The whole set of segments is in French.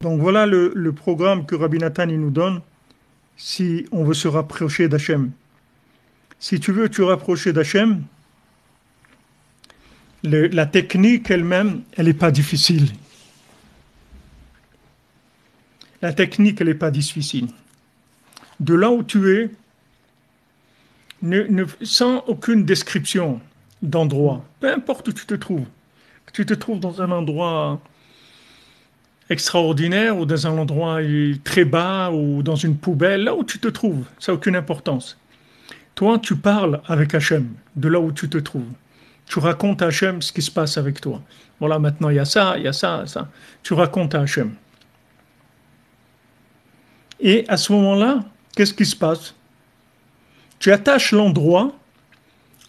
Donc voilà le programme que Rabbi Nathan il nous donne si on veut se rapprocher d'Hachem. Si tu veux te rapprocher d'Hachem, la technique elle-même, elle n'est pas difficile. La technique, elle n'est pas difficile. De là où tu es, sans aucune description d'endroit, peu importe où tu te trouves, que tu te trouves dans un endroit extraordinaire ou dans un endroit très bas ou dans une poubelle, là où tu te trouves, ça n'a aucune importance. Toi, tu parles avec Hachem, de là où tu te trouves. Tu racontes à Hachem ce qui se passe avec toi. Voilà, maintenant il y a ça, il y a ça, ça. Tu racontes à Hachem. Et à ce moment-là, qu'est-ce qui se passe? Tu attaches l'endroit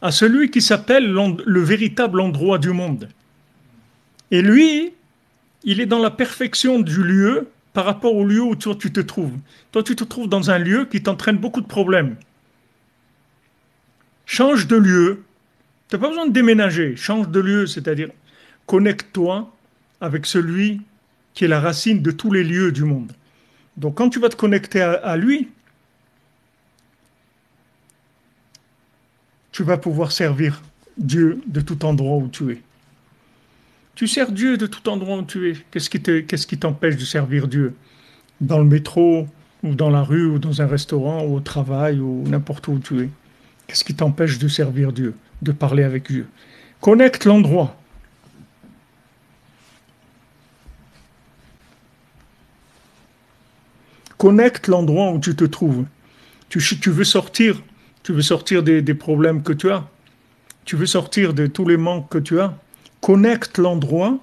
à celui qui s'appelle le véritable endroit du monde. Et lui, il est dans la perfection du lieu par rapport au lieu où toi tu te trouves. Toi, tu te trouves dans un lieu qui t'entraîne beaucoup de problèmes. Change de lieu. Tu n'as pas besoin de déménager. Change de lieu, c'est-à-dire connecte-toi avec celui qui est la racine de tous les lieux du monde. Donc quand tu vas te connecter à lui, tu vas pouvoir servir Dieu de tout endroit où tu es. Tu sers Dieu de tout endroit où tu es. Qu'est-ce qui t'empêche de servir Dieu? Dans le métro, ou dans la rue, ou dans un restaurant, ou au travail, ou n'importe où tu es. Qu'est-ce qui t'empêche de servir Dieu, de parler avec Dieu? Connecte l'endroit. Connecte l'endroit où tu te trouves. Tu veux sortir des problèmes que tu as. Tu veux sortir de tous les manques que tu as. Connecte l'endroit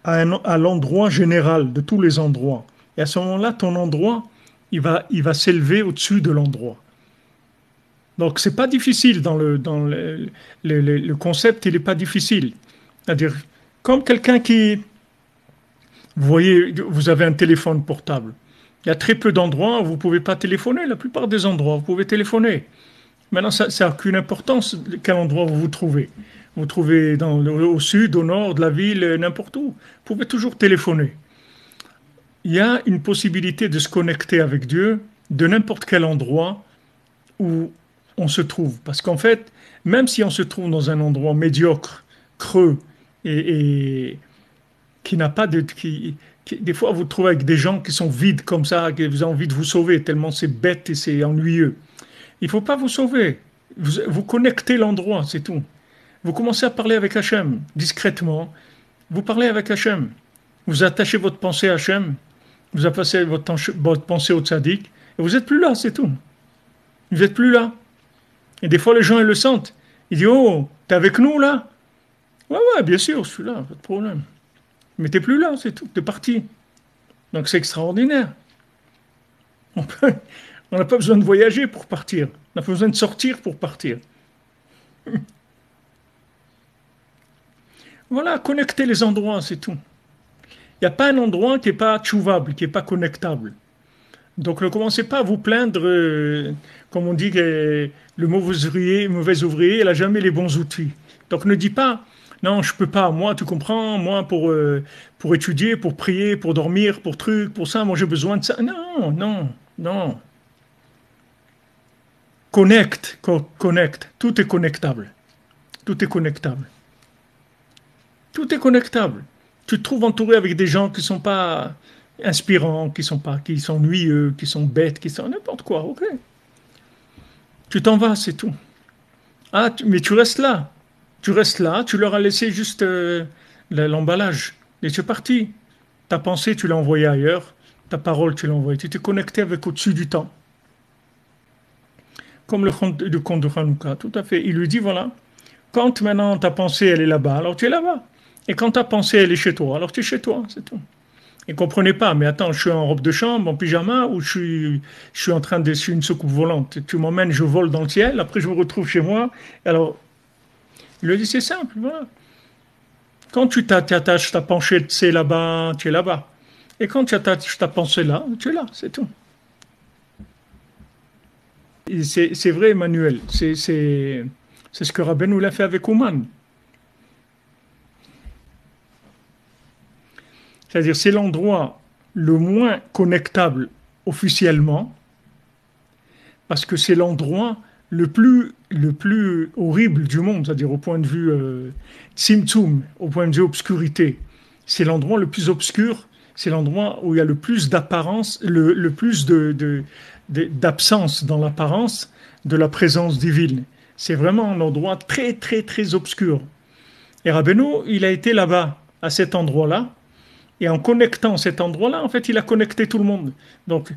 à l'endroit général de tous les endroits. Et à ce moment-là, ton endroit, il va s'élever au-dessus de l'endroit. Donc, c'est pas difficile le concept, il n'est pas difficile. C'est-à-dire, comme quelqu'un qui, vous voyez, vous avez un téléphone portable. Il y a très peu d'endroits où vous ne pouvez pas téléphoner. La plupart des endroits, vous pouvez téléphoner. Maintenant, ça n'a aucune importance quel endroit vous vous trouvez. Vous vous trouvez au sud, au nord de la ville, n'importe où. Vous pouvez toujours téléphoner. Il y a une possibilité de se connecter avec Dieu de n'importe quel endroit où on se trouve. Parce qu'en fait, même si on se trouve dans un endroit médiocre, creux, et qui n'a pas de... des fois, vous vous trouvez avec des gens qui sont vides comme ça, qui vous ont envie de vous sauver, tellement c'est bête et c'est ennuyeux. Il ne faut pas vous sauver. Vous connectez l'endroit, c'est tout. Vous commencez à parler avec Hachem, discrètement. Vous parlez avec Hachem. Vous attachez votre pensée à Hachem. Vous attachez votre pensée au tzaddik. Et vous n'êtes plus là, c'est tout. Vous n'êtes plus là. Et des fois, les gens, ils le sentent. Ils disent, oh, t'es avec nous, là? Ouais, ouais, bien sûr, je suis là, pas de problème. Mais t'es plus là, c'est tout. T'es parti. Donc, c'est extraordinaire. On n'a pas besoin de voyager pour partir. On n'a pas besoin de sortir pour partir. Voilà, connecter les endroits, c'est tout. Il n'y a pas un endroit qui n'est pas trouvable, qui n'est pas connectable. Donc ne commencez pas à vous plaindre, comme on dit, que le mauvais ouvrier, il n'a jamais les bons outils. Donc ne dis pas, non, je ne peux pas, moi, tu comprends, moi, pour étudier, pour prier, pour dormir, pour truc, pour ça, moi j'ai besoin de ça. Non, non, non. Connecte, tout est connectable. Tout est connectable. Tout est connectable. Tu te trouves entouré avec des gens qui ne sont pas inspirants, qui sont ennuyeux, qui sont bêtes, qui sont n'importe quoi. Ok. Tu t'en vas, c'est tout. Ah, mais tu restes là. Tu restes là, tu leur as laissé juste l'emballage. Et tu es parti. Ta pensée, tu l'as envoyée ailleurs. Ta parole, tu l'as envoyée. Tu t'es connecté avec au-dessus du temps. Comme le conte de Hanouka, tout à fait. Il lui dit, voilà, quand maintenant ta pensée, elle est là-bas, alors tu es là-bas. Et quand ta pensée, elle est chez toi, alors tu es chez toi, c'est tout. Et comprenez pas, mais attends, je suis en robe de chambre, en pyjama, ou je suis en train de, je suis une soucoupe volante. Tu m'emmènes, je vole dans le ciel, après je me retrouve chez moi. Alors, il lui dit, c'est simple, voilà. Quand tu t'attaches ta pensée, c'est là-bas, tu es là-bas. Et quand tu attaches ta pensée là, tu es là, c'est tout. C'est vrai, Emmanuel, c'est ce que Rabbeinu l'a fait avec Ouman. C'est-à-dire, c'est l'endroit le moins connectable officiellement, parce que c'est l'endroit le plus horrible du monde, c'est-à-dire au point de vue tzimtzum, au point de vue obscurité. C'est l'endroit le plus obscur, c'est l'endroit où il y a le plus d'apparence, le plus d'absence dans l'apparence de la présence divine. C'est vraiment un endroit très, très, très obscur. Et Rabbeinu, il a été là-bas, à cet endroit-là, et en connectant cet endroit-là, en fait, il a connecté tout le monde. Donc,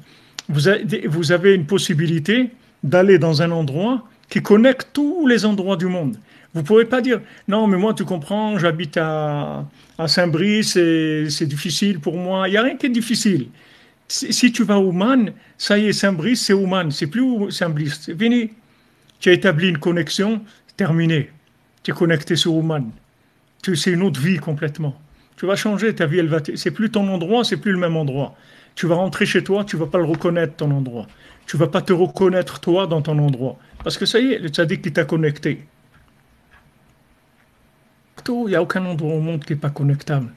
vous avez une possibilité d'aller dans un endroit qui connecte tous les endroits du monde. Vous ne pouvez pas dire, non, mais moi, tu comprends, j'habite à Saint-Brice et c'est difficile pour moi. Il n'y a rien qui est difficile. Si tu vas à Ouman, ça y est, Saint-Brice, c'est Ouman, c'est plus Saint-Brice, c'est fini. Tu as établi une connexion, terminé. Tu es connecté sur Ouman. C'est une autre vie complètement. Tu vas changer, ta vie, c'est plus ton endroit, c'est plus le même endroit. Tu vas rentrer chez toi, tu vas pas le reconnaître ton endroit. Tu vas pas te reconnaître toi dans ton endroit. Parce que ça y est, le tzaddik qui t'a connecté. Il n'y a aucun endroit au monde qui n'est pas connectable.